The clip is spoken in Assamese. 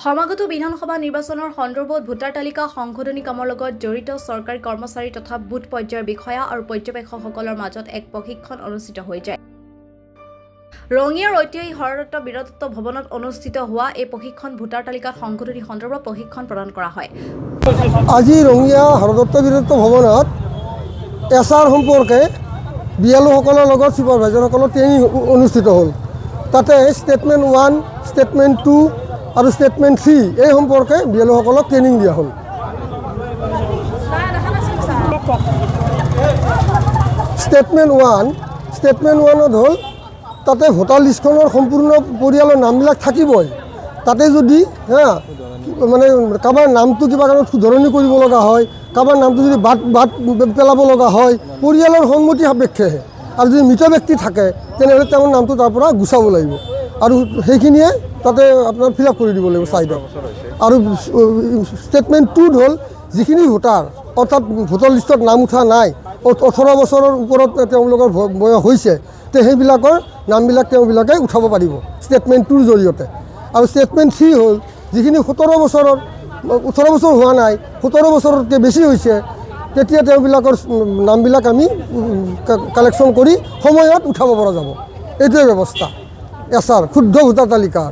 সমাগত বিধানসভা নিৰ্বাচনৰ সন্দৰ্ভত ভোটাৰ তালিকা সংশোধনী কামৰ লগত জড়িত চৰকাৰী কৰ্মচাৰী তথা বুথ পৰ্যায়ৰ বিষয়া আৰু পৰ্যবেক্ষকসকলৰ মাজত এক প্ৰশিক্ষণ অনুষ্ঠিত হৈ যায়। ৰঙিয়াৰ ঐতিহাসিক হৰদত্ত বীৰদত্ত ভৱনত অনুষ্ঠিত হোৱা এই প্ৰশিক্ষণ ভোটাৰ তালিকাত সংশোধনী সন্দৰ্ভত প্ৰশিক্ষণ প্ৰদান কৰা হয়। আজি ৰঙিয়া হৰদত্ত বীৰদত্ত ভৱনত এছআৰ সম্পৰ্কে বিএলঅ'সকলৰ লগত ছুপাৰভাইজাৰসকলৰ ট্ৰেইনিং অনুষ্ঠিত হ'ল। তাতে ষ্টেটমেণ্ট 1, ষ্টেটমেণ্ট 2 আৰু ষ্টেটমেণ্ট 3 এই সম্পৰ্কে বিএলঅ'সকলক ট্ৰেইনিং দিয়া হ'ল। ষ্টেটমেণ্ট 1ত হ'ল তাতে ভোটাৰ লিষ্টখনৰ সম্পূৰ্ণ পৰিয়ালৰ নামবিলাক থাকিবই। তাতে যদি মানে কাৰোবাৰ নামটো কিবা কাৰণত শুধৰণি কৰিব লগা হয়, কাৰোবাৰ নামটো যদি বাদ পেলাব লগা হয় পৰিয়ালৰ সন্মতি সাপেক্ষেহে, আৰু যদি মৃত ব্যক্তি থাকে তেনেহ'লে তেওঁৰ নামটো তাৰ পৰা গুচাব লাগিব আৰু সেইখিনিয়ে তাতে আপোনাৰ ফিল আপ কৰি দিব লাগিব ছাইডত। আৰু ষ্টেটমেণ্ট 2 হ'ল যিখিনি ভোটাৰ অৰ্থাৎ ভোটাৰ লিষ্টত নাম উঠা নাই, 18 বছৰৰ ওপৰত তেওঁলোকৰ বয়স হৈছে, তে সেইবিলাকৰ নামবিলাক তেওঁবিলাকে উঠাব পাৰিব ষ্টেটমেণ্ট 2ৰ জৰিয়তে। আৰু ষ্টেটমেণ্ট 3 হ'ল যিখিনি 18 বছৰ হোৱা নাই, 17 বছৰতকৈ বেছি হৈছে, তেতিয়া তেওঁবিলাকৰ নামবিলাক আমি কালেকশ্যন কৰি সময়ত উঠাব পৰা যাব। এইটোৱে ব্যৱস্থা এছআৰ শুদ্ধ ভোটাৰ তালিকাৰ।